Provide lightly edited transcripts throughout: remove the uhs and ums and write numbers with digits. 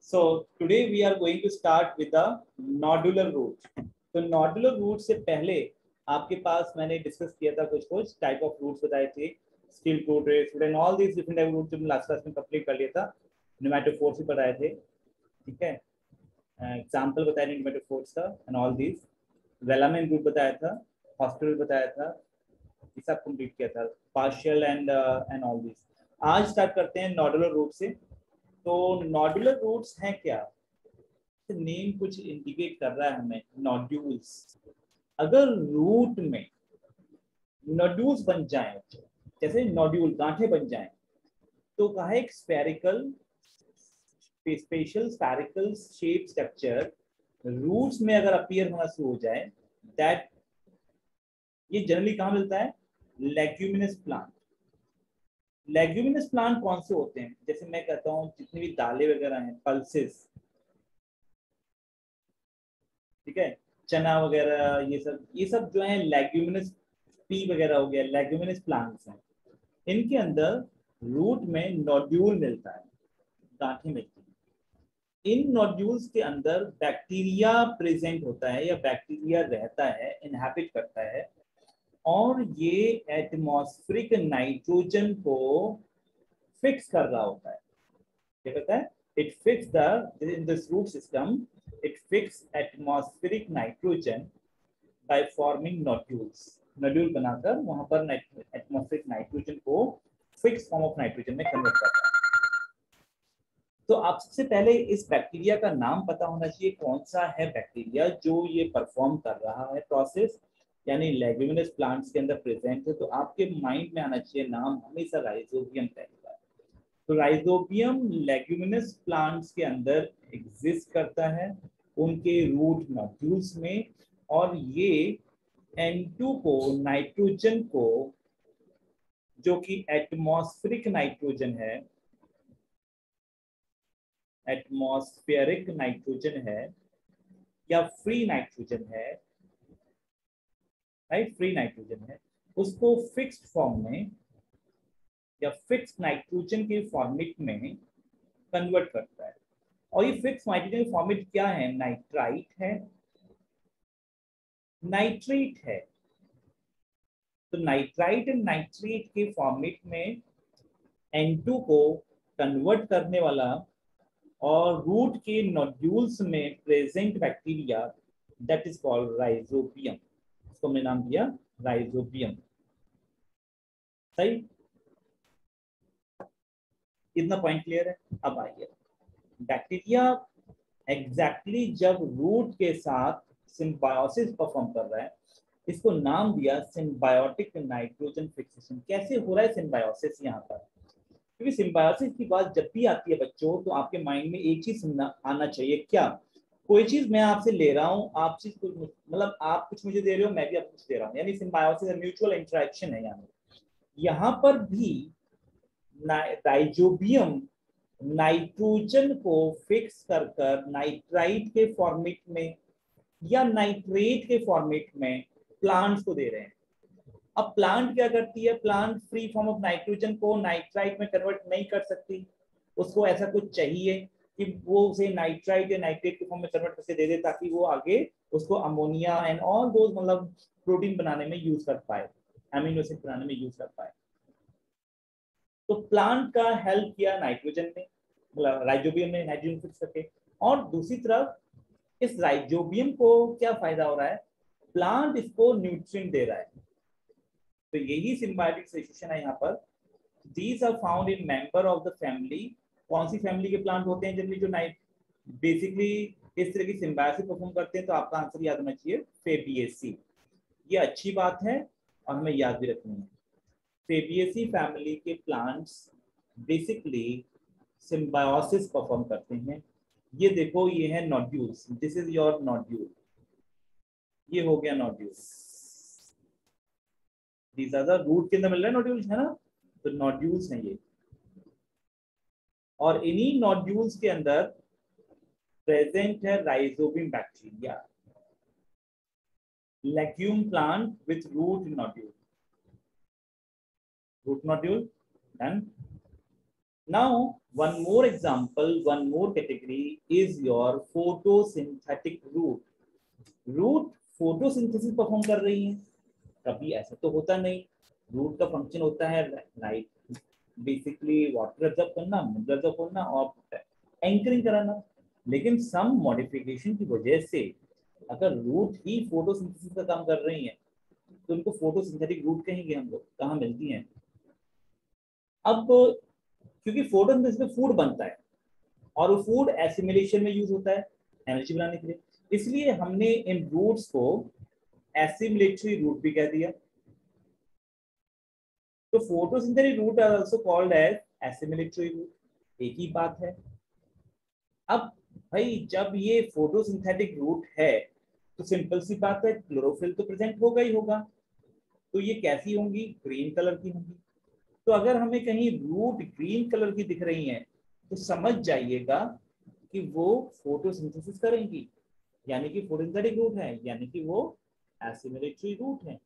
So today we are going to start with the nodular root. तो nodular root से पहले आपके पास मैंने डिस्कस किया था कुछ टाइप ऑफ रूट्स बताए थे, stilt root, race root and all these different type root जो लास्ट क्लास में कंप्लीट कर लिया था। नेमेटोफोर्स भी बताए थे, ठीक है, एग्जांपल बताया नेमेटोफोर्स का and all these. Velamen root बताया था, हॉस्पिटल बताया था, ये सब कंप्लीट किया था, पार्शियल एंड ऑल दीस। आज स्टार्ट करते हैं नोडुलर रूट से। तो नोडुलर रूट्स हैं क्या? नेम कुछ इंडिकेट कर रहा है हमें, नोड्यूल्स। अगर रूट में नोड्यूल्स बन जाएं, जैसे नोड्यूल गांठे बन जाएं, तो कहा एक spherical special spherical shape structure roots में अगर अपीयर होना शुरू हो जाए, दैट ये जनरली कहाँ मिलता है? Leguminous plant. लेग्यूमिनस प्लांट कौन से होते हैं? जैसे मैं कहता हूँ जितनी भी दालें वगैरह हैं, पल्सेस, ठीक है, चना वगैरह, ये सब जो है लेग्यूमिनस, पी वगैरह हो गया, लेग्यूमिनस प्लांट्स हैं। इनके अंदर रूट में नोड्यूल मिलता है, गांठें मिलती हैं। इन नोड्यूल्स के अंदर बैक्टीरिया प्रेजेंट होता है या बैक्टीरिया रहता है, इनहैबिट करता है, और ये एटमॉस्फेरिक नाइट्रोजन को फिक्स कर रहा होता है। क्या कहता है? It fix the in this root system, it fix atmospheric nitrogen by forming nodules. Nodule बनाकर वहां पर एटमॉस्फेरिक नाइट्रोजन को फिक्स फॉर्म ऑफ नाइट्रोजन में कन्वर्ट करता है। तो आप सबसे पहले इस बैक्टीरिया का नाम पता होना चाहिए, कौन सा है बैक्टीरिया जो ये परफॉर्म कर रहा है प्रोसेस, यानी लेग्यूमिनस प्लांट्स के अंदर प्रेजेंट है। तो आपके माइंड में आना चाहिए नाम हमेशा राइजोबियम रहेगा। तो राइजोबियम लेग्यूमिनस प्लांट्स के अंदर एग्जिस्ट करता है, उनके रूट नोड्यूल्स में, और ये N2 को, नाइट्रोजन को, जो कि एटमॉस्फेरिक नाइट्रोजन है, एटमॉस्फेरिक नाइट्रोजन है या फ्री नाइट्रोजन है, राइट, फ्री नाइट्रोजन है, उसको फिक्स्ड फॉर्म में या फिक्स्ड नाइट्रोजन के फॉर्मेट में कन्वर्ट करता है। और ये फिक्स्ड नाइट्रोजन फॉर्मेट क्या है? नाइट्राइट है, नाइट्रेट है। तो नाइट्राइट एंड नाइट्रेट के फॉर्मेट में N2 को कन्वर्ट करने वाला और रूट के नोड्यूल्स में present bacteria, that is called rhizobium. इसको हमने नाम दिया राइजोबियम। सही, इतना पॉइंट क्लियर है? अब आइए, बैक्टीरिया एग्जैक्टली जब रूट के साथ सिम्बायोसिस परफॉर्म कर रहा है, इसको नाम दिया सिम्बायोटिक नाइट्रोजन फिक्सेशन। कैसे हो रहा है सिम्बायोसिस यहाँ पर? क्योंकि सिम्बायोसिस की बात जब भी आती है बच्चों, तो आपके माइंड में एक चीज आना चाहिए, क्या? कोई चीज मैं आपसे ले रहा हूँ, आप चीज कुछ, मतलब आप कुछ मुझे दे रहे हो, मैं भी आपको कुछ दे रहा हूँ, यानी सिम्बायोसिस म्यूचुअल इंटरेक्शन है। यहाँ पर भी राइजोबियम नाइट्रोजन को फिक्स कर कर नाइट्राइट के फॉर्मेट में या नाइट्रेट के फॉर्मेट में प्लांट्स को दे रहे हैं। अब प्लांट क्या करती है? Plant free form of nitrogen को नाइट्राइट में कन्वर्ट नहीं कर सकती, उसको ऐसा कुछ चाहिए कि वो उसे नाइट्राइट या नाइट्रेट के फॉर्म में कन्वर्ट करके दे दे, ताकि वो आगे उसको अमोनिया एंड ऑल दोज, मतलब प्रोटीन बनाने में यूज कर पाए, अमीनो एसिड बनाने में यूज कर पाए। तो प्लांट का हेल्प किया नाइट्रोजन ने, मतलब राइजोबियम ने नाइट्रोजन फिक्स करके। और दूसरी तरफ इस राइजोबियम को क्या फायदा हो रहा है? प्लांट इसको न्यूट्रिएंट दे रहा है। तो यही सिम्बायोटिक सिचुएशन है यहाँ पर। These are found in member of the family। कौन सी फैमिली के प्लांट होते हैं जनरली जो नाइट बेसिकली इस तरह की सिम्बायोसिस परफॉर्म करते हैं? तो आपका आंसर याद होना चाहिए फेबिएसी। ये अच्छी बात है और हमें याद भी रखनी है। फेबिएसी फैमिली के प्लांट्स बेसिकली सिम्बायोसिस परफॉर्म करते हैं। ये देखो, ये है nodules, this is your nodule, ये हो गया nodules. These are the root के अंदर मिल रहे हैं नोड्यूल्स, है ना? तो नोड्यूल्स हैं ये, और इन्हीं नोड्यूल्स के अंदर प्रेजेंट है Rhizobium bacteria, legume plant with root nodule. Root nodule done. Now, one more example, one more category is your photosynthetic root. Root photosynthesis perform कर रही है, कभी ऐसा तो होता नहीं। रूट का फंक्शन होता है राइट, बेसिकली वाटर एब्जॉर्ब करना, मिनरल एब्जॉर्ब करना और एंकरिंग कराना। लेकिन सम मॉडिफिकेशन की वजह से अगर रूट ही फोटोसिंथेसिस का काम कर रही है तो उनको फोटोसिंथेटिक रूट कहेंगे हम लोग। कहाँ मिलती हैं? अब क्योंकि फोटोसिंथेसिस में फूड बनता है और वो फूड एसिमिलेशन में यूज होता है एनर्जी बनाने के लिए, इसलिए हमने इन रूट्स को एसिमिलेटरी रूट भी कह दिया। तो photosynthetic root are also called as assimilatory root, एक ही बात है। अब भाई जब ये फोटोसिंथेटिक रूट है तो सिंपल सी बात है, क्लोरोफिल तो प्रेजेंट होगा ही होगा। तो ये कैसी होंगी? ग्रीन कलर की होंगी। तो अगर हमें कहीं रूट ग्रीन कलर की दिख रही हैं तो समझ जाइएगा कि वो फोटोसिंथेसिस करेंगी, यानी कि फोटोसिंथेटिक रूट है, यानी कि वो एसिमिलेटरी रूट है।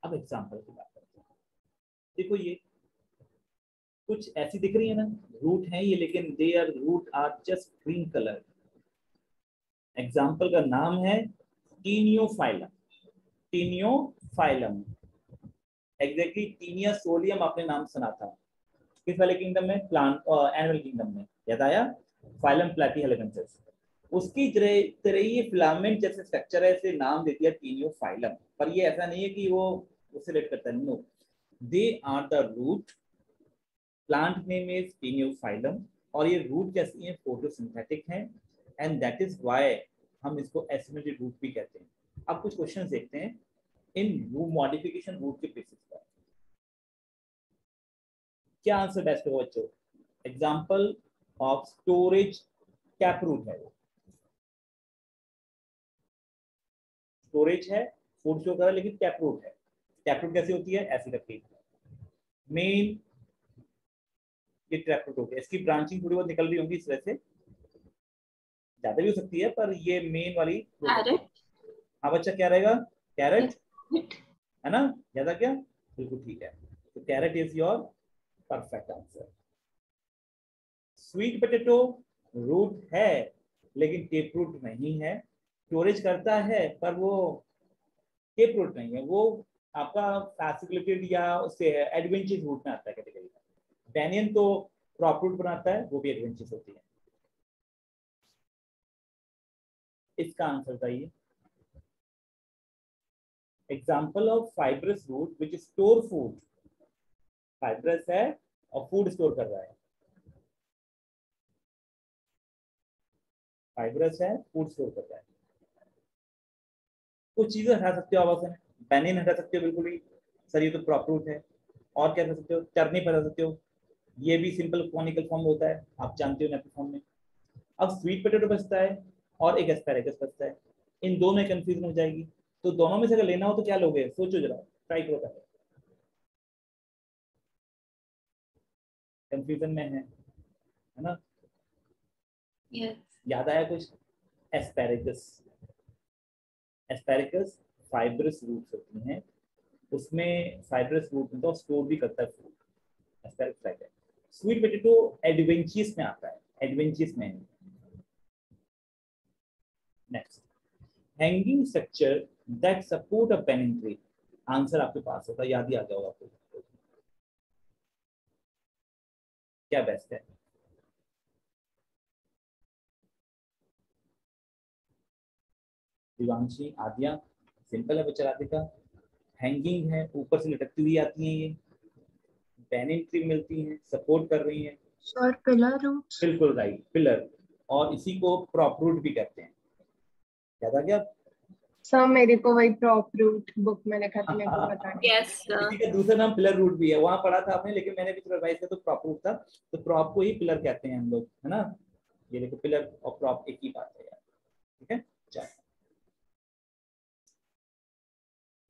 अब एग्जांपल की बात करते हैं। देखो ये कुछ ऐसी दिख रही है ना, रूट है ये, लेकिन their root are just green colour. Example का नाम है Taeniophyllum. Taeniophyllum exactly Taenia solium आपने नाम सुना था, किस वाले किंगडम में? प्लांट एनिमल किंगडम में, याद आया? फाइलम प्लैटीहेलेपेंसिस। उसकी तरह ये फिलामेंट जैसे स्ट्रक्चर है, इसे नाम दे दिया टीनियोफाइलम। पर ये ऐसा नहीं है कि वो उससे रिलेट करता है, no, they are the root. Plant name is Taeniophyllum और ये रूट कैसी है? फोटोसिंथेटिक है, एंड दैट इज व्हाई हम इसको एसिमिलेटेड रूट भी कहते हैं। अब कुछ क्वेश्चंस देखते हैं इन मॉडिफिकेशन रूट के बेसिस पर। क्या आंसर बेस्ट होगा बच्चों? एग्जाम्पल ऑफ स्टोरेज कैपरूट है, वो स्टोरेज है, फूड स्टोर कर रहा है, लेकिन कैपरूट है। कैपरूट कैसी होती है? ऐसी लगती है। मेन ये ट्रैपरूट हो गया, इसकी ब्रांचिंग थोड़ी बहुत निकल रही होंगी इस वजह से, ज्यादा भी हो सकती है, पर ये मेन वाली। कैरेट। हाँ बच्चा क्या रहेगा? Carrot carrot. है ना? ज्यादा क्या? बिल्कुल ठीक है। तो carrot is your perfect answer. Sweet potato root है लेकिन टेप रूट नहीं है। स्टोरेज करता है पर वो टेप रूट नहीं है, वो आपका फैसिलिटेटेड या उससे एडवेंचर रूट में आता है कैटेगरी में। बैनियन तो क्रॉप रूट बनाता है, वो भी एडवेंचर होती है। इसका आंसर बताइए। Example of fibrous root which store food. Fibrous है और फूड स्टोर कर रहा है। फाइब्रस है, फूड स्टोर कर रहा है। कुछ चीजें हटा सकते हो आवाज में। बैनियन हटा सकते हो बिल्कुल ही, सर ये तो क्रॉप रूट है। और क्या कर सकते हो? टर्निप हटा सकते हो, ये भी सिंपल कॉनिकल फॉर्म होता है, आप जानते हो नेपिक फॉर्म में। अब स्वीट पोटैटो बचता है और एक एस्पैरेगस बचता है। इन दो में कंफ्यूजन हो जाएगी, तो दोनों में से अगर लेना हो तो क्या लोगे? सोचो जरा, ट्राई करो पहले। कंफ्यूजन में है ना? यस। याद आया कुछ? एस्पैरेगस। एस्पैरेगस फाइब्रस रूट्स होती हैं, उसमें फाइब्रस रूट में तो स्टोर भी करता है फूड। एस्पैरेगस है। स्वीट पोटैटो एडवेंचियस में आता है, एडवेंचियस में है। Next, hanging structure that support a banyan tree. Answer आपके पास होगा, याद ही आ गया होगा आपको। क्या बेस्ट है? दिवांशी, आद्या, सिंपल है बच्चा राधिका। हैंगिंग है, ऊपर से लटकती हुई आती है, ये पेनिंग ट्री मिलती है, सपोर्ट कर रही है। और पिलर रूट्स। बिल्कुल राइट, पिलर। और इसी को प्रॉप रूट भी कहते हैं। याद आ गया? सर मेरे को वही प्रॉप रूट बुक में लिखा था, मेरे को पता नहीं। यस इसी सर। का दूसरा नाम पिलर रूट भी है, वहां पढ़ा था आपने, लेकिन मैंने भी थोड़ा रिवाइज किया तो प्रॉप रूट था। तो प्रॉप को ही पिलर कहते हैं हम लोग, है ना? ये देखो, पिलर और प्रॉप एक ही बात है यार। ठीक है, चलो।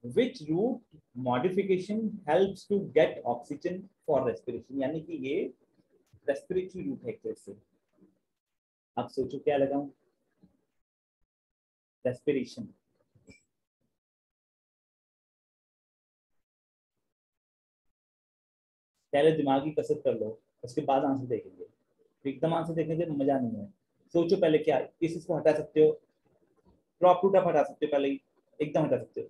Which root modification helps to get oxygen for respiration? यानी कि ये रेस्पिरेटरी रूट है एक तरह से। अब सोचो क्या लगाऊं? रेस्पिरेशन। पहले दिमागी कसरत कर लो, उसके बाद आंसर देखेंगे। एकदम आंसर देखने से मजा नहीं है। सोचो पहले क्या किस चीज को हटा सकते हो, क्रॉप रूट आप हटा सकते हो पहले ही, एकदम हटा सकते हो,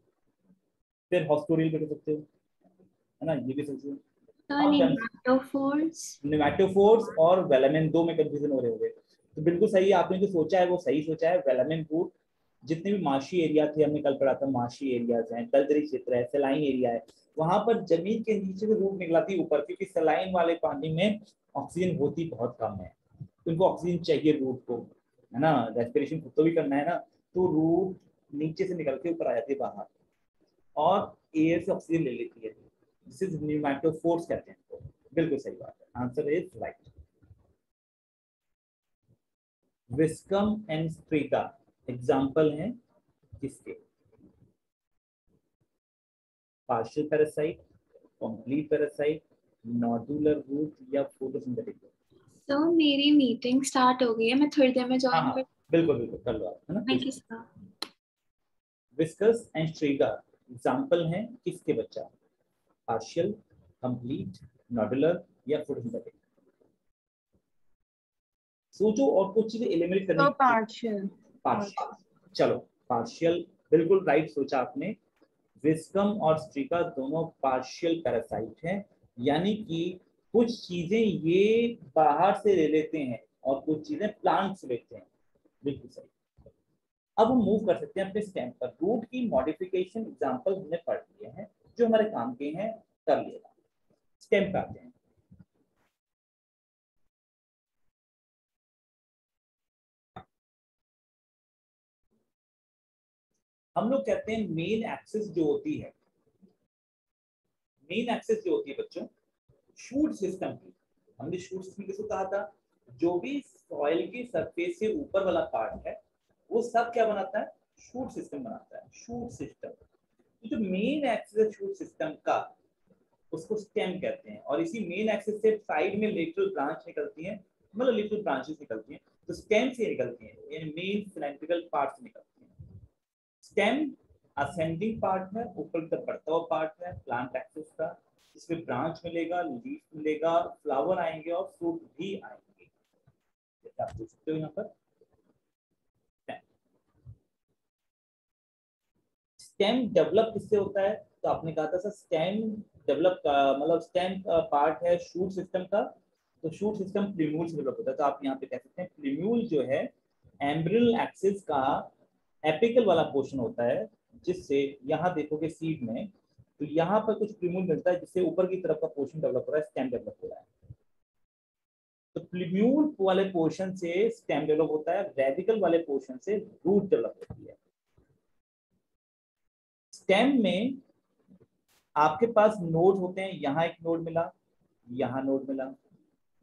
फिर हॉस्टोरियल भी कर सकते हो, है ना, ये भी सकते हो। निमेटोफोर्स और वेलामेन, दो में कंफ्यूजन हो रहे होंगे, तो बिल्कुल सही है, आपने जो सोचा है वो सही सोचा है। वेलामेन रूट जितने भी माशी एरिया थे, हमने कल पढ़ा था, माशी एरियाज हैं, दलदली क्षेत्र है, सलाइन एरिया है, वहां पर जमीन के नीचे से रूट निकला थी ऊपर, क्योंकि सलाइन वाले पानी में ऑक्सीजन होती बहुत कम है, उनको ऑक्सीजन चाहिए रूट को, है ना, रेस्पिरेशन खुद तो भी करना है ना, तो रूट नीचे से निकल के ऊपर आ जाती है बाहर और एयर से ऑक्सीजन ले लेती है, दिस इज न्यूमेटोफोर्स कहते हैं इनको। बिल्कुल सही बात है, answer is right. Viscum and Striga example हैं किसके? Partial parasite, complete parasite, nodular root या फोटोसिंथेटिक? तो मेरी मीटिंग स्टार्ट हो गई है, मैं थोड़ी देर में ज्वाइन हाँ, बिल्कुल बिल्कुल कर लो आप, है ना। Thank you sir. Viscum and Striga example हैं किसके बच्चा? पार्शियल, कंप्लीट, नोडुलर या फोटोसिंथेटिक? सोचो और कुछ चीजें एलिमिनेट करनी। तो पार्शियल। पार्शियल, चलो पार्शियल बिल्कुल राइट सोचा आपने। विस्कम और स्ट्रीका दोनों पार्शियल पैरासाइट हैं, यानी कि कुछ चीजें ये बाहर से ले लेते हैं और कुछ चीजें प्लांट से लेते हैं। बिल्कुल सही। अब हम मूव कर सकते हैं अपने स्टेम पर। रूट की मॉडिफिकेशन एग्जांपल हमने पढ़ लिए हैं, जो हमारे काम के हैं कर लिएगा। स्टेम पे आते हैं। हम लोग कहते हैं मेन एक्सिस जो होती है, मेन एक्सिस जो होती है बच्चों शूट सिस्टम की, हमने शूट सिस्टम किसको कहा था? जो भी सॉइल की सरफेस से ऊपर वाला पार्ट है वो सब क्या बनाता है? शूट सिस्टम बनाता है, शूट सिस्टम। तो जो मेन एक्सिस है शूट सिस्टम का उसको स्टेम कहते हैं, और इसी मेन एक्सिस से साइड में लेटरल ब्रांच निकलती है, मतलब लेटरल ब्रांचेस निकलती हैं, तो स्टेम से निकलती हैं, यानी मेन सिलेंड्रिकल पार्ट से निकलती हैं। स्टेम असेंडिंग पार्ट है, ऊपर तक बढ़ता हुआ पार्ट है प्लांट एक्सिस का, इसमें ब्रांच मिलेगा, लीफ मिलेगा, फ्लावर आएंगे और फ्रूट भी आएंगे, जैसे आप देख सकते हो यहाँ पर। स्टेम डेवलप किससे होता है? तो आपने कहा था सर स्टेम डेवलप मतलब स्टेम पार्ट है शूट सिस्टम का, तो शूट सिस्टम प्लीम्यूल से डेवलप होता है। तो आप यहाँ पे कह सकते हैं प्लीम्यूल जो है एम्ब्रियल एक्सिस का एपिकल वाला पोर्शन होता है, जिससे यहाँ देखोगे सीड में, तो यहाँ पर कुछ प्लीम्यूल मिलता है जिससे ऊपर की तरफ का पोर्शन डेवलप हो रहा है, स्टेम डेवलप हो रहा है। तो प्लीम्यूल वाले पोर्शन से स्टेम डेवलप होता है, रेडिकल वाले पोर्शन से रूट डेवलप होती है। स्टेम में आपके पास नोड होते हैं, यहाँ एक नोड मिला, यहाँ नोड मिला,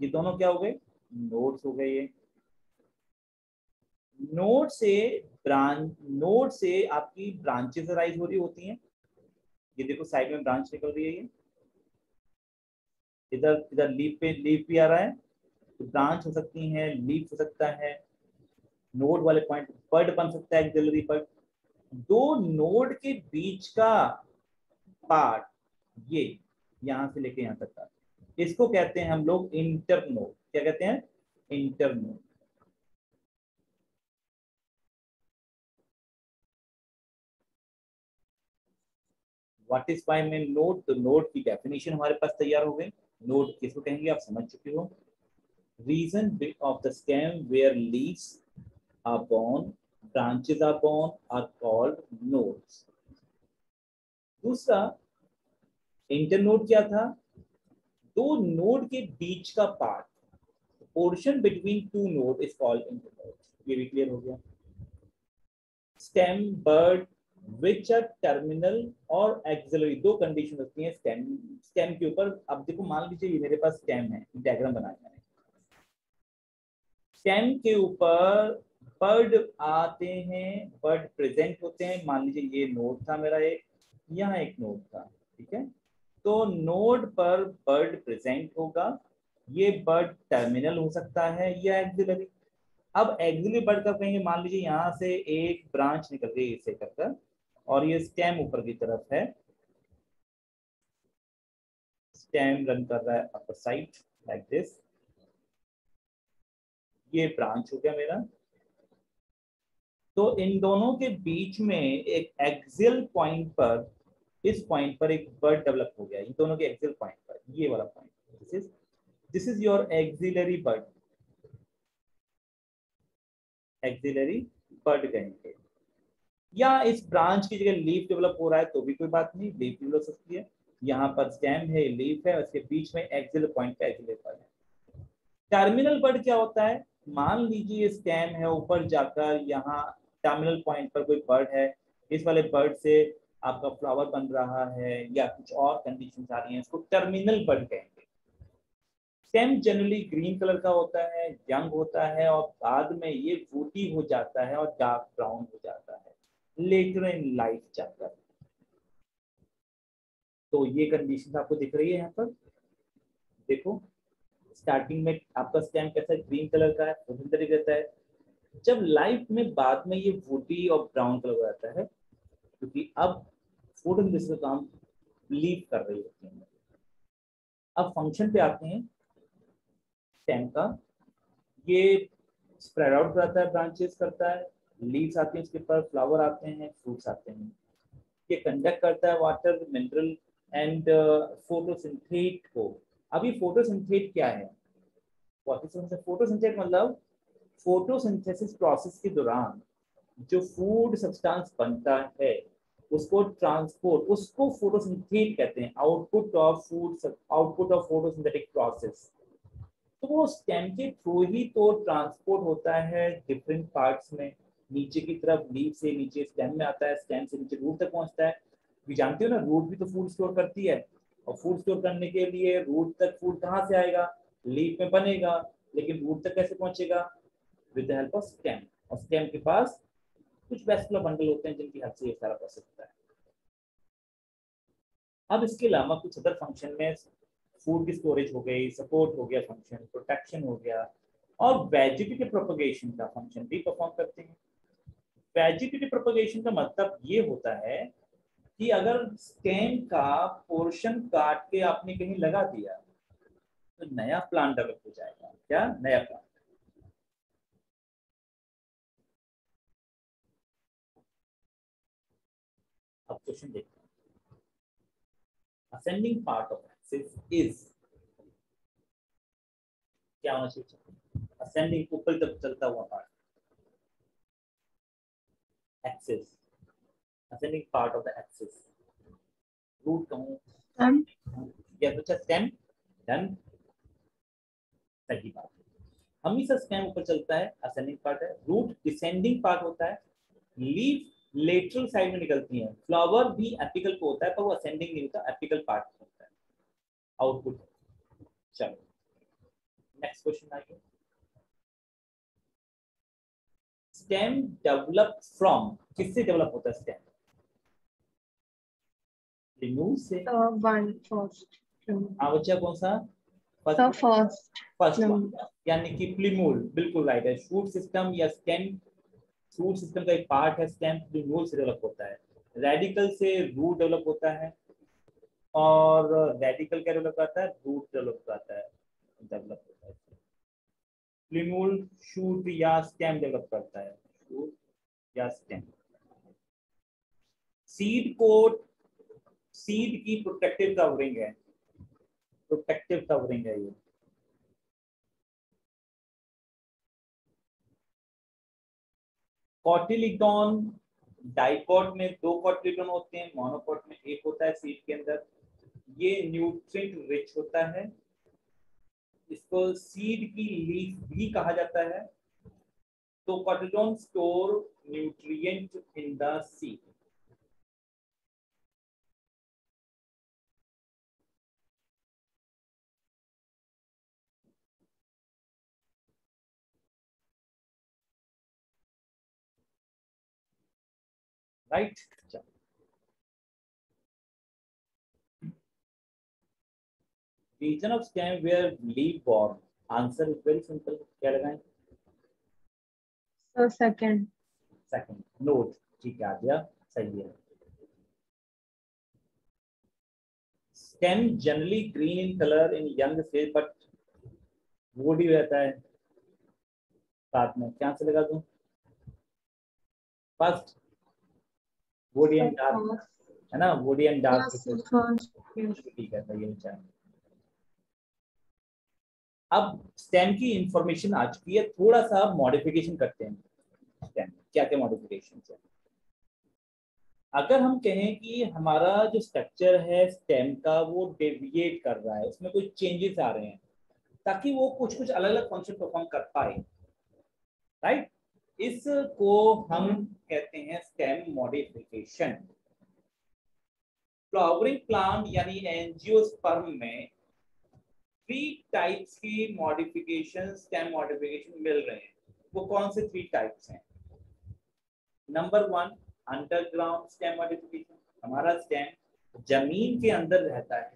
ये दोनों क्या हो गए? नोड्स हो गए। ये नोड से नोड से आपकी ब्रांचेस राइज हो रही होती हैं, ये देखो साइड में ब्रांच निकल रही है, ये इधर इधर लीफ भी आ रहा है, तो ब्रांच हो सकती है, लीफ हो सकता है, नोड वाले पॉइंट बड बन सकता है, एक्सिलरी बड। दो नोड के बीच का पार्ट ये यहां से लेके यहां तक का, इसको कहते हैं हम लोग इंटरनोड। क्या कहते हैं? Internode. What is by main node? तो नोड की डेफिनेशन हमारे पास तैयार हो गई। नोड किसको कहेंगे आप समझ चुके हो। Region of the stem where leaves are born, branches are born are called nodes. दूसरा इंटरनोड क्या था? दो नोड के बीच का part, portion between two node is called internode. ये भी क्लियर हो गया। Stem bud which are terminal और एक्सिलरी, दो कंडीशन होती हैं स्टेम स्टेम के ऊपर। अब देखो मान लीजिए ये मेरे पास स्टेम है, डायग्राम बनाया मैंने, स्टेम के ऊपर बर्ड आते हैं, बर्ड प्रेजेंट होते हैं। मान लीजिए ये नोड था मेरा एक, यहाँ एक नोड था, ठीक है, तो नोड पर बर्ड प्रेजेंट होगा, ये बर्ड टर्मिनल हो सकता है या एक्सिलरी। अब एक्सिलरी बर्ड कब कहेंगे? मान लीजिए यहाँ से एक ब्रांच निकल गई इसे कर, और ये स्टेम ऊपर की तरफ है, स्टेम रन कर रहा है अपर साइड, लाइक दिस। ये ब्रांच हो गया मेरा। तो इन दोनों के बीच में एक एक्सियल पॉइंट पर, इस पॉइंट पर एक बर्ड डेवलप हो गया, इन दोनों के एक्सियल पॉइंट पर, ये वाला point, this is your axillary bud, axillary bud कहेंगे। या इस ब्रांच की जगह लीफ डेवलप हो रहा है तो भी कोई बात नहीं, लीफ भी हो सकती है। यहाँ पर स्टेम है, लीफ है, उसके बीच में एक्सियल पॉइंट पे एक्सिलरी बर्ड है। टर्मिनल बर्ड क्या होता है? मान लीजिए स्टेम है, ऊपर जाकर यहाँ टर्मिनल पॉइंट पर कोई बर्ड है, इस वाले बर्ड से आपका फ्लावर बन रहा है या कुछ और कंडीशन आ रही है, इसको टर्मिनल बर्ड कहेंगे। स्टेम जनरली ग्रीन कलर का होता है, यंग होता है, और बाद में ये वुडी हो जाता है और डार्क ब्राउन हो जाता है लेटर इन लाइफ जाकर। तो ये कंडीशन आपको दिख रही है यहाँ पर, देखो स्टार्टिंग में आपका स्टेम कैसा ग्रीन कलर का है, उसी तरीके रहता है। जब लाइफ में बाद में ये वुडी और ब्राउन कलर हो जाता है, क्योंकि अब फोटोसिंथेसिस का काम लीव कर रही होती है। अब फंक्शन पे आते हैं स्टेम का। ये स्प्रेड आउट करता है, ब्रांचेस करता है, लीव्स आती हैं उसके ऊपर, फ्लावर आते हैं, फ्रूट्स आते हैं। ये कंडक्ट करता है वाटर, मिनरल एंड फोटोसिंथेट को। अभी फोटोसिंथेट क्या है? फोटोसिंथेट मतलब फोटोसिंथेसिस प्रोसेस के दौरान जो फूड सब्सटेंस बनता है उसको ट्रांसपोर्ट, उसको फोटोसिंथेट कहते हैं, output of food, output of photosynthetic process. तो वो स्टेम के थ्रू ही तो ट्रांसपोर्ट होता है डिफरेंट पार्ट्स में, नीचे की तरफ लीफ से नीचे स्टेम में आता है, स्टेम से नीचे रूट तक पहुंचता है। भी जानते हो ना, रूट भी तो फूड स्टोर करती है, और फूड स्टोर करने के लिए रूट तक फूड कहाँ से आएगा? लीफ में बनेगा, लेकिन रूट तक कैसे पहुंचेगा? With the help of stem. और स्टेम के पास कुछ वेस्कुलर बंडल होते हैं जिनकी हेल्प से ये सारा प्रोसेस होता है। अब इसके अलावा कुछ अदर फंक्शन में फूड की स्टोरेज हो गई, सपोर्ट हो गया फंक्शन, प्रोटेक्शन हो गया, और वेजिटेटिव प्रोपगेशन का फंक्शन भी परफॉर्म करते हैं। वेजिटेटिव प्रोपगेशन का मतलब ये होता है कि अगर स्टेम का पोर्शन काट के आपने कहीं लगा दिया तो नया प्लांट डेवलप हो जाएगा। क्या? नया प्लांट। अब क्वेश्चन देखते हैं। Ascending part of axis is, क्या होना चाहिए? असेंडिंग, ऊपर तक चलता हुआ part, axis, ascending part of the axis. Root कहूं या तो स्टेम, डन, सही बात है। हमेशा स्टेम ऊपर चलता है, असेंडिंग पार्ट है। रूट डिसेंडिंग पार्ट होता है, लीफ लेटरल साइड में निकलती है, फ्लावर भी एपिकल पे होता है पर वो असेंडिंग नहीं होता, एपिकल पार्ट होता है, आउटपुट। चलो नेक्स्ट क्वेश्चन आइए। स्टेम डेवलप फ्रॉम, किससे डेवलप होता है स्टेम? रिमूव से। One first. हाँ बच्चा, कौन सा? फर्स्ट वन, यानी कि प्लीमूल, बिल्कुल राइट है। शूट सिस्टम या स्टेम, शूट सिस्टम का एक पार्ट है स्टेम, प्लीमूल से डेवलप होता है। रेडिकल से रूट डेवलप होता है, और रेडिकल क्या डेवलप करता है? रूट डेवलप करता है, डेवलप होता है। प्लीमूल शूट या स्टेम डेवलप करता है, शूट या स्टेम। सीड कोट, सीड की प्रोटेक्टिव कवरिंग है, प्रोटेक्टिव कवरिंग है ये। कॉटिलिडॉन, डाइकॉट में 2 कॉटिलिडॉन होते हैं, मोनोकॉट में 1 होता है सीड के अंदर। ये न्यूट्रिएंट रिच होता है, इसको सीड की लीफ भी कहा जाता है। तो cotyledon store nutrient in the seed. Right. Region of stem where leaf form, answer is very simple, क्या लगाएं? सेकंड। सेकंड, नोट, ठीक है, आ गया, सही है। Stem generally green in color in young stage, but woody रहता है साथ में, क्या से लगा दूं? फर्स्ट वुडी एंड डार्क है ना, वुडी एंड डार्क ठीक है, ये चाहिए। अब स्टेम की इंफॉर्मेशन आ चुकी है, थोड़ा सा मॉडिफिकेशन करते हैं स्टेम, क्या क्या मॉडिफिकेशन है। अगर हम कहें कि हमारा जो स्ट्रक्चर है स्टेम का वो डेविएट कर रहा है, उसमें कुछ चेंजेस आ रहे हैं ताकि वो कुछ कुछ अलग अलग फंक्शन परफॉर्म कर पाए, राइट, इसको हम कहते हैं स्टेम मॉडिफिकेशन। फ्लावरिंग प्लांट यानी एंजियोस्पर्म में 3 टाइप्स की मॉडिफिकेशन, स्टेम मॉडिफिकेशन मिल रहे हैं। वो कौन से 3 टाइप्स हैं? Number 1 underground stem modification. हमारा स्टेम जमीन के अंदर रहता है,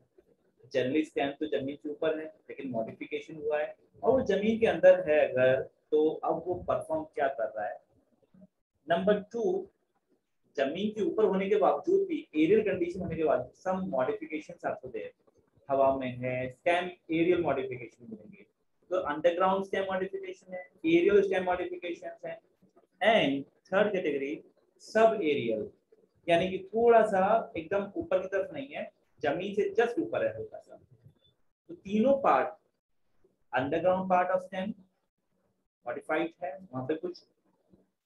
जनरली स्टेम तो जमीन के ऊपर है, लेकिन मॉडिफिकेशन हुआ है और वो जमीन के अंदर है अगर, तो अब वो परफॉर्म क्या कर रहा है? नंबर 2 जमीन के ऊपर होने के बावजूद भी, एरियल कंडीशन होने के बावजूद सम मॉडिफिकेशंस आल्सो देयर, हवा में है, स्टेम एरियल मॉडिफिकेशन मिलेंगे। तो अंडरग्राउंड स्टेम मॉडिफिकेशन है, एरियल स्टेम मॉडिफिकेशंस हैं, and third category subaerial, यानी कि थोड़ा सा एकदम ऊपर की तरफ नहीं है, जमीन से जस्ट ऊपर है हल्का सा। तो तीनों part, underground part of stem modified है, वहां पे कुछ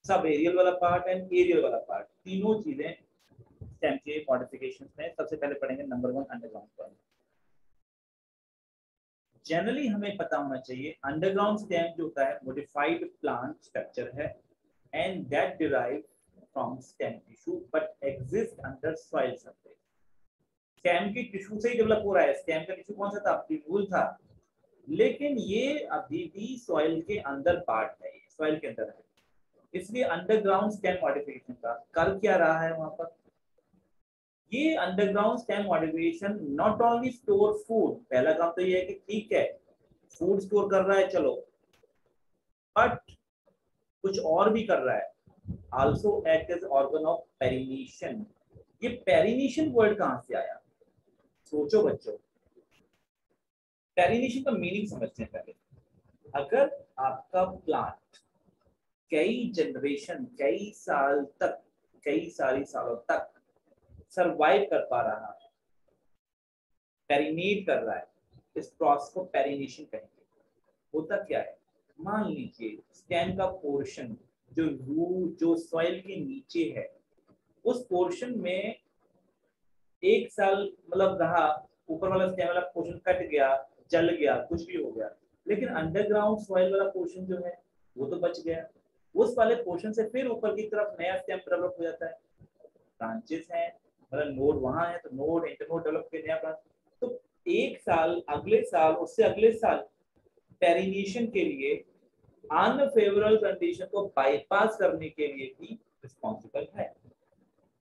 सब एरियल वाला पार्ट एंड एरियल वाला पार्ट, तीनों चीजें स्टेम के मॉडिफिकेशंस में। सबसे पहले पढ़ेंगे नंबर 1 अंडरग्राउंड पार्ट। जनरली हमें पता होना चाहिए अंडरग्राउंड स्टेम जो होता है मॉडिफाइड प्लांट स्ट्रक्चर है and that derive from stem tissue but exist under soil surface. Stem की टिश्यू से ही डेवलप हो रहा है। स्टेम का टिश्यू कौन सा था? प्यूल था, लेकिन ये अभी भी सॉइल के अंदर पार्ट है, सॉइल के अंदर है, इसलिए अंडरग्राउंड स्टेम मॉडिफिकेशन का कर क्या रहा है वहां पर? ये underground stem modification not only store food, पहला काम तो ये है कि ठीक है फूड स्टोर कर रहा है चलो, बट कुछ और भी कर रहा है, also act as organ of perennation. ये पेरिनेशन वर्ड कहां से आया? सोचो बच्चों, पेरिनेशन का मीनिंग समझते हैं पहले। अगर आपका प्लांट कई जनरेशन, कई साल तक, कई सारी सालों तक सरवाइव कर पा रहा है, पेरिनेट कर रहा है, इस प्रोसेस को पेरिनेशन कहेंगे। होता क्या है, मान लीजिए स्टेम का पोर्शन जो रूट, जो सॉइल के नीचे है, उस पोर्शन में 1 साल मतलब रहा, ऊपर वाला स्टेम वाला पोर्शन कट गया, जल गया, कुछ भी हो गया, लेकिन अंडरग्राउंड सॉइल वाला पोर्शन जो है वो तो बच गया। उस वाले पोर्शन से फिर ऊपर की तरफ नया स्टेम डेवलप हो जाता है, ब्रांचेस हैं, मतलब नोड वहां है तो नोड इंटरनोड डेवलप के नया ब्रांच। तो 1 साल, अगले साल, उससे अगले साल पेरिनेशन के लिए, अनफेवरेबल कंडीशन को बाईपास करने के लिए भी रिस्पॉन्सिबल है।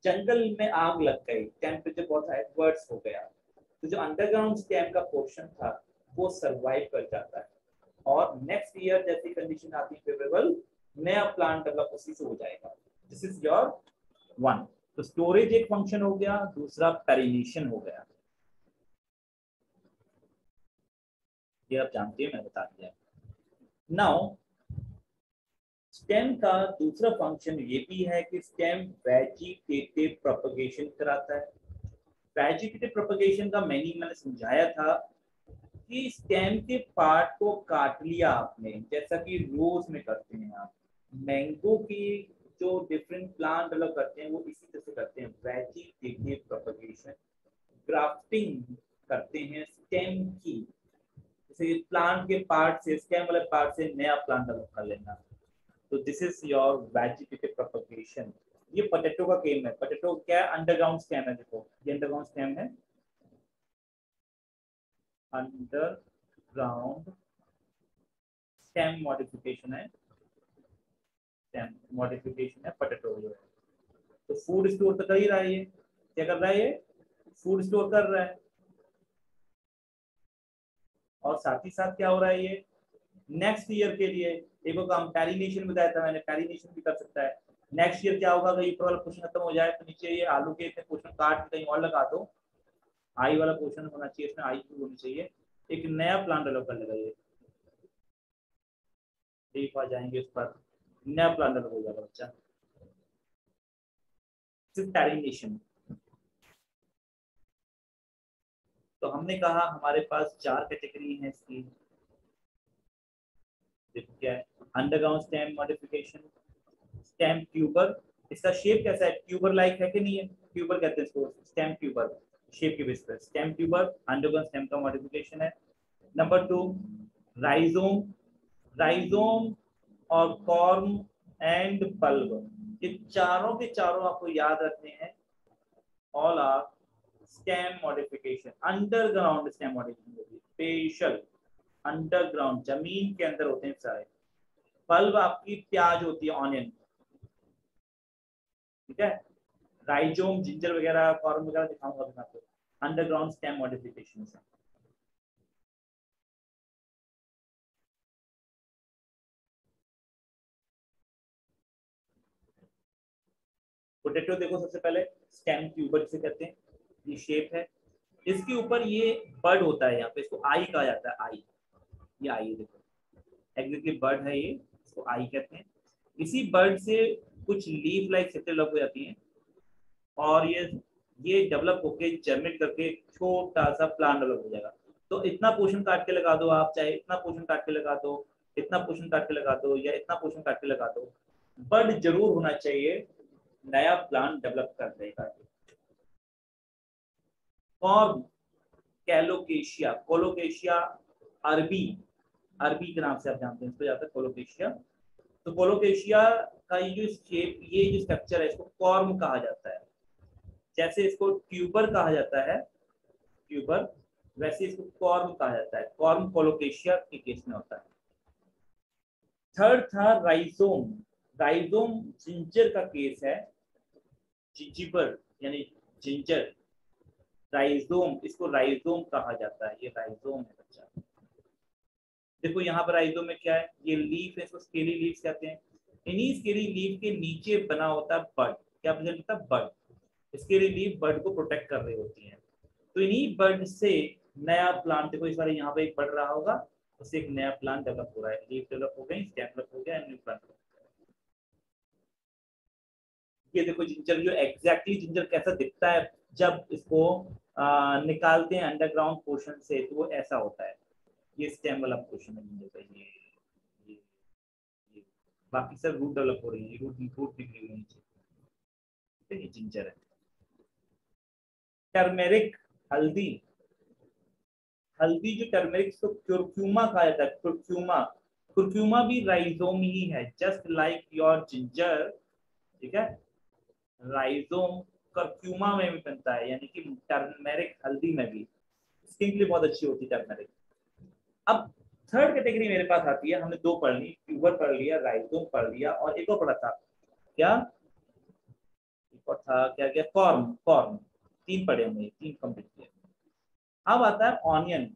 जंगल में आग लग गई, टेम्परेचर बहुत हाई, वर्ड्स हो गया, तो जो अंडरग्राउंड स्टेम का पोर्शन था वो सरवाइव कर जाता है और नेक्स्ट ईयर जैसी कंडीशन आती है फेवरेबल, नया प्लांट डेवलप उसी से हो जाएगा। This is your 1। तो स्टोरेज एक फंक्शन हो गया, दूसरा पेरिनेशन हो गया, ये आप जानते हैं, मैं बता दिया। नाउ स्टेम का दूसरा फंक्शन ये भी है कि स्टेम वेजिटेटिव प्रोपगेशन कराता है। वेजिटेटिव प्रोपगेशन का मैंने समझाया था कि स्टेम के पार्ट को काट लिया आपने, जैसा कि रोज में करते हैं आप, मैंगो की जो डिफरेंट प्लांट डेवलप करते हैं वो इसी तरह से करते हैं, वेजिटेटिव प्रोपगेशन। ग्राफ्टिंग करते हैं स्टेम की, जैसे प्लांट के पार्ट से, स्टेम वाले पार्ट से नया प्लांट डेवलप कर लेना। तो this is your vegetative propagation. ये पोटैटो का गेम है। पोटैटो क्या है? अंडरग्राउंड स्टेम है, देखो ये अंडरग्राउंड स्टेम है, अंडरग्राउंड स्टेम मॉडिफिकेशन है, स्टेम मॉडिफिकेशन है पोटैटो जो है। तो फूड स्टोर तो कर ही रहा है, ये क्या कर रहा है? ये फूड स्टोर कर रहा है, और साथ ही साथ क्या हो रहा है, ये नेक्स्ट ईयर के लिए एक काम पेरिनेशन बताया था मैंने, पेरिनेशन भी कर सकता है। नेक्स्ट ईयर क्या होगा, अगर ऊपर वाला पोर्शन खत्म हो जाए तो नीचे ये आलू के इतने पोर्शन काट के कहीं और लगा दो, आई वाला पोर्शन होना चाहिए, इसमें आई भी होनी चाहिए, एक नया प्लांट डेवलप कर लेगा ये। लीफ आ जाएंगे उस पर, नया प्लांट डेवलप हो जाएगा बच्चा। टर्मिनेशन। तो हमने कहा हमारे पास 4 कैटेगरी है इसकी। देखो क्या है, underground stem modification, stem tuber. इसका शेप कैसा है, ट्यूबर लाइक है कि नहीं है, ट्यूबर कहते हैं इसको, स्टेम ट्यूबर शेप के बेस पर स्टेम ट्यूबर अंडरग्राउंड स्टेम का मॉडिफिकेशन है। नंबर 2 राइजोम, राइजोम और कॉर्म एंड बल्ब, ये चारों के चारों आपको याद रखने हैं, all are stem modification, underground stem modification, special underground जमीन के अंदर होते हैं सारे। बल्ब आपकी प्याज होती है, ऑनियन, ठीक है। राइजोम, जिंजर वगैरह, कॉर्न वगैरह दिखाऊंगा अभी आपको, अंडरग्राउंड स्टेम मॉडिफिकेशन है। पोटैटो देखो, सबसे पहले स्टेम ट्यूबर जिसे कहते हैं, ये शेप है, इसके ऊपर ये बर्ड होता है, यहाँ पे इसको आई कहा जाता है, आई, ये आई देखो, एग्जैक्टली बर्ड है ये, इसको आई कहते हैं। इसी बर्ड से कुछ लीफ लाइक सेक्टर डेवलप हो जाती हैं, और ये डेवलप होके जर्मिनेट करके छोटा सा प्लांट डेवलप हो जाएगा। तो इतना पोर्शन काट के लगा दो आप, चाहे इतना पोर्शन काट के लगा दो, इतना पोर्शन काट के लगा दो, या इतना पोर्शन काट के लगा दो, बर्ड जरूर होना चाहिए, नया प्लांट डेवलप कर देगा। और कैलोकेशिया, कोलोकेशिया अरबी, अरबी के नाम से आप जानते हैं इसको, जाता है कोलोकेशिया। तो कोलोकेशिया का ये जो शेप, ये जो स्ट्रक्चर है, इसको कॉर्म कहा जाता है। जैसे इसको ट्यूबर कहा जाता है, ट्यूबर, वैसे इसको कॉर्म कहा जाता है, कॉर्म कोलोकेशिया के केस में होता है। थर्ड था राइजोम, राइजोम जिंजर का केस है, जिंजिबर यानी जिंजर, राइजोम, इसको राइजोम कहा जाता है, ये राइजोम है बच्चा। देखो यहाँ पर राइजोम में क्या है, ये लीफ है, इसको स्केली लीव्स कहते हैं। इन्हीं स्केली लीफ के नीचे बना होता है बर्ड, क्या बना होता है, बर्ड। स्केली लीफ बर्ड को प्रोटेक्ट कर रही होती है। तो इन्हीं बर्ड से नया प्लांट, देखो इस बार यहाँ पे एक बढ़ रहा होगा, उससे एक नया प्लांट डेवलप हो रहा है, लीफ डेवलप हो गई, स्टेम डेवलप हो गया, न्यू प्लांट। ये देखो जिंजर, जो एग्जैक्टली जिंजर कैसा दिखता है जब इसको निकालते हैं अंडरग्राउंड पोर्शन से, तो वो ऐसा होता है, ये स्टेम वाला पोर्शन है जिंजर का, ये बाकी सब रूट डेवलप हो रही है, रूट दिख रही है नीचे, ये जिंजर है। टर्मेरिक, हल्दी, हल्दी जो टर्मेरिक, तो क्यूरक्यूमा कहा जाता है, क्यूरक्यूमा, क्यूरक्यूमा भी राइजोम ही है, जस्ट लाइक योर जिंजर, ठीक है। राइजोम कर्क्यूमा में भी बनता है, यानी कि टर्मेरिक हल्दी में भी, स्किन के लिए बहुत अच्छी होती है टर्मेरिक। अब थर्ड कैटेगरी मेरे पास आती है, हमने 2 पढ़ ली, ट्यूबर पढ़ लिया, राइजोम पढ़ लिया, और एक और पढ़ा था क्या, एक और था क्या क्या, कॉर्म, कॉर्म, 3 पढ़े हमने, 3 कंप्लीट किए। अब आता है ऑनियन,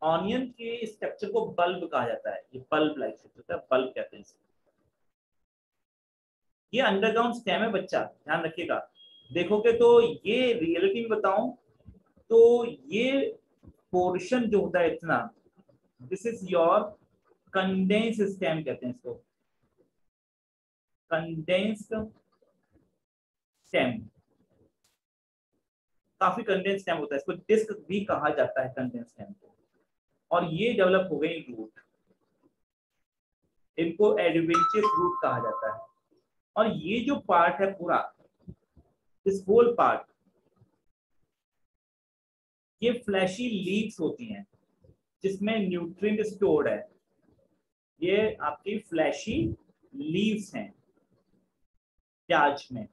ऑनियन के स्ट्रक्चर को बल्ब कहा जाता है, ये बल्ब लाइक स्ट्रक्चर है, बल्ब कहते हैं इसको। ये अंडरग्राउंड स्टेम है बच्चा, ध्यान रखिएगा। देखोगे तो ये रियलिटी में बताऊं तो ये पोर्शन जो होता है इतना, this is your condense stem कहते हैं इसको, कंडेंस्ड स्टेम, काफी कंडेंस स्टेम होता है, इसको डिस्क भी कहा जाता है कंडेंस स्टेम को। और ये डेवलप हो गई रूट, इनको एडवेंचरस रूट कहा जाता है। और ये जो पार्ट है पूरा, दिस होल पार्ट, ये फ्लैशी लीव्स होती हैं जिसमें न्यूट्रिएंट स्टोर्ड है, ये आपकी फ्लैशी लीव्स हैं प्याज में।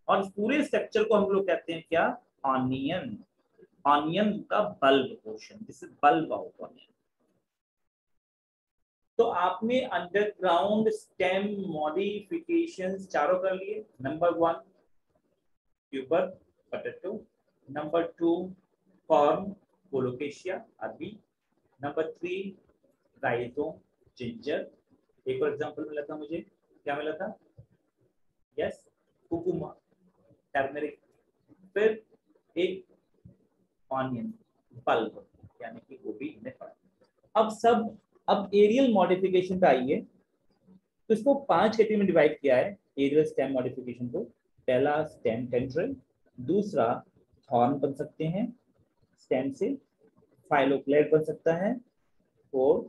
और इस पूरे स्ट्रक्चर को हम लोग कहते हैं क्या, ऑनियन, ऑनियन का bulb portion, this is bulb of onion. तो आपने अंडरग्राउंड स्टेम मॉडिफिकेशंस चारों कर लिए। Number 1 tuber potato, number 2 corn colocasia अरबी, नंबर 3 राइजोम जिंजर। एक और एग्जांपल मिला था मुझे, क्या मिला था, यस कुकुमा टर्मरिक, फिर एक ऑनियन बल्ब यानी कि गोभी ने पड़ा। अब सब अब एरियल मॉडिफिकेशन का आइए, तो इसको 5 कैटेगरी में डिवाइड किया है एरियल स्टेम मॉडिफिकेशन को। पहला स्टेम टेंड्रिल, दूसरा थॉर्न बन सकते हैं स्टेम से, फाइलोक्लेड बन सकता है, फोर्थ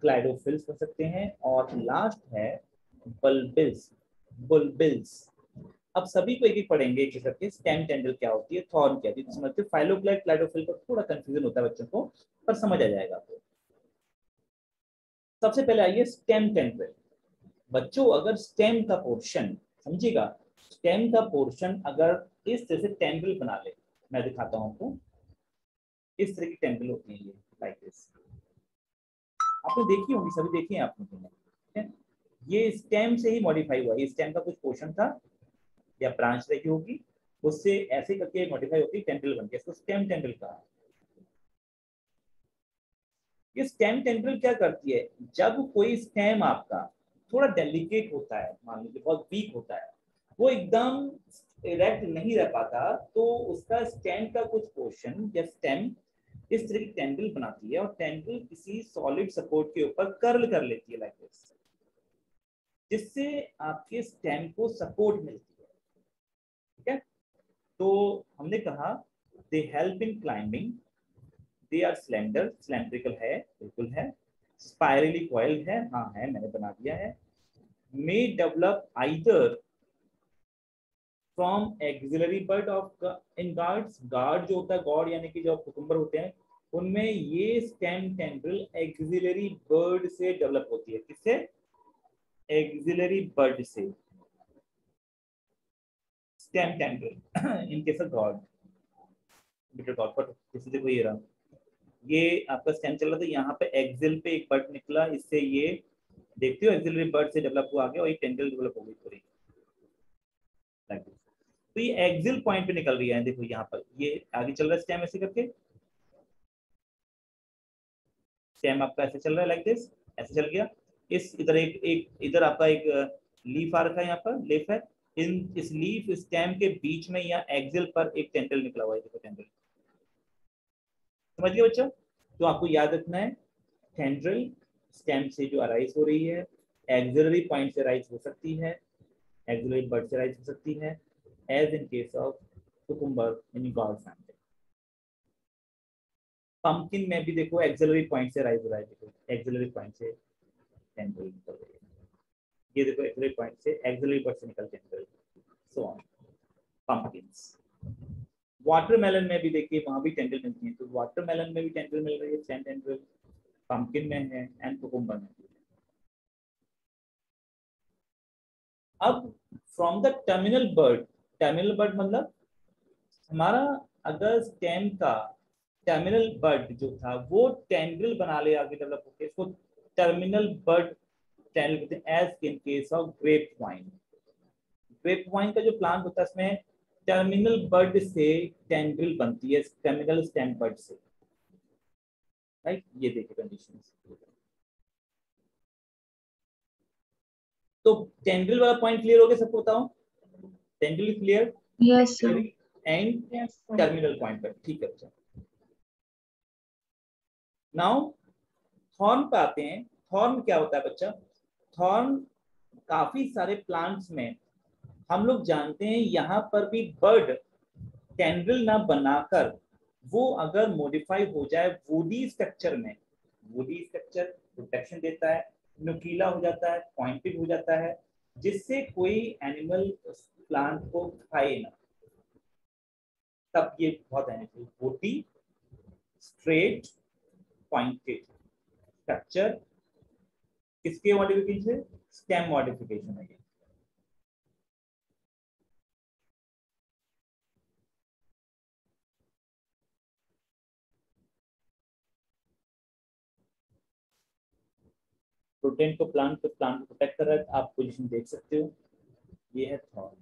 क्लाइडोफिल्स बन सकते हैं, और लास्ट है बल्बिल्स। बुलबिल्स। अब सभी को एक एक पढ़ेंगे एक एक करके। स्टेम टेंड्रिल क्या होती है, थॉर्न क्या होती है, समझते हैं। फाइलोक्लेड क्लाइडोफिल पर थोड़ा कंफ्यूजन होता है बच्चों को, पर समझ आ जाएगा आपको। सबसे पहले आइए स्टेम टेंड्रिल। बच्चों अगर स्टेम का पोर्शन, समझिएगा, स्टेम का पोर्शन अगर इस तरह से टेंड्रिल बना ले, मैं दिखाता हूं आपको। इस तरह की टेंड्रिल होती है ये, लाइक दिस। आपने देखी होंगी, सभी देखी है आपने, ठीक है। ये स्टेम से ही मॉडिफाई हुआ, ये स्टेम का कुछ पोर्शन था या ब्रांच रही होगी, उससे ऐसे करके मॉडिफाई होती टेंड्रिल बन गया, इसको स्टेम टेंड्रिल कहा। ये स्टेम टेंड्रिल क्या करती है, जब कोई स्टेम आपका थोड़ा डेलिकेट होता है, मान लीजिए बहुत वीक होता है, वो एकदम इरेक्ट नहीं रह पाता, तो उसका स्टेम का कुछ पोर्शन या स्टेम इस तरह की टेंड्रिल बनाती है, और टेंड्रिल किसी सॉलिड सपोर्ट के ऊपर कर्ल कर लेती है लाइक दिस, जिससे आपके स्टेम को सपोर्ट मिलती है, ठीक है। तो हमने कहा they help in climbing, they are slender, cylindrical है, बिल्कुल है, स्पाइरली कॉइल्ड है, हाँ है, मैंने बना दिया है, may develop either from axillary bud of in guards. Guard जो होता है, गॉड यानी कि जो कुकुम्बर होते हैं, उनमें ये स्टेम टेंड्रिल एक्सिलरी बर्ड से डेवलप होती है। किससे? एक्सिलरी बर्ड से stem tendril in case of God, bitter gourd. पर जैसे देखो ये रहा, ये आपका स्टेम चल रहा था, यहाँ पे एक्सिल पे एक बर्ड निकला, इससे ये देखते हो एक्सिलरी बर्ड से डेवलप हुआ आगे, और ये टेंड्रिल डेवलप हो गई पूरी। तो ये एक्सिल पॉइंट पे निकल रही है, देखो यहाँ पर ये आगे चल रहा है स्टेम ऐसे करके, स्टेम आपका ऐसे चल रहा है लाइक दिस, ऐसे चल गया। इस इधर एक इधर आपका एक लीफ आ रखा है, यहाँ पर लीफ है, इन इस लीफ स्टेम के बीच में या एक्सिल पर एक टेंड्रिल निकला हुआ है, देखो टेंड्रिल, समझ गए बच्चों। तो आपको याद रखना है, टेंड्रिल स्टेम से जो अराइज हो रही है, एक्सिलरी पॉइंट से अराइज हो सकती है, एक्सिलरी बर्ड से अराइज हो सकती है, as in case of cucumber in gourd family. Pumpkin में भी देखो एक्सिलरी पॉइंट से राइज हो रहा है, देखो एक्सिलरी पॉइंट से टेंड्रिल निकल रही है, ये देखो एक्सिलरी पॉइंट से एक्सिलरी बर्ड से निकल टेंड्रिल, सो ऑन। पंपकिन्स, वाटरमेलन में भी देखिए वहां भी टेंड्रिल मिलती है, तो वाटरमेलन में भी टेंड्रिल मिल रही है, स्टेम टेंड्रिल, पंपकिन में है, एंड कुकुम्बर में। अब फ्रॉम द टर्मिनल बर्ड मतलब हमारा अगर स्टेम का टर्मिनल बर्ड जो था वो टेंड्रिल बना ले आगे डेवलप होकर, इसको टर्मिनल बर्ड टेंड्रिल कहते हैं, as in case of grape vine. Grape vine का जो प्लांट होता है इसमें टर्मिनल बर्ड से टेंड्रिल बनती है, टर्मिनल स्टेम बर्ड से, राइट। ये देखिए कंडीशंस। तो टेंड्रिल वाला पॉइंट क्लियर हो गया सबको, बताओ। Tendril clear? Yes, sir. And Yes, sir. Terminal point पर, ठीक है बच्चा। नाउ थॉर्न पे आते हैं। थॉर्न क्या होता है बच्चा? थॉर्न काफी सारे प्लांट्स में हम लोग जानते हैं, यहाँ पर भी बर्ड टेंड्रिल ना बनाकर वो अगर मॉडिफाई हो जाए वुडी स्ट्रक्चर में, वुडी स्ट्रक्चर प्रोटेक्शन देता है, नुकीला हो जाता है, पॉइंटेड हो जाता है, जिससे कोई एनिमल प्लांट को खाए ना, तब ये बहुत benefit. Woody straight pointed structure किसके मॉडिफिकेशन है? स्टेम मॉडिफिकेशन है। प्रोटीन को प्लांट को प्रोटेक्ट कर रहा है, आप पोजीशन देख सकते हो, ये है थॉर्न।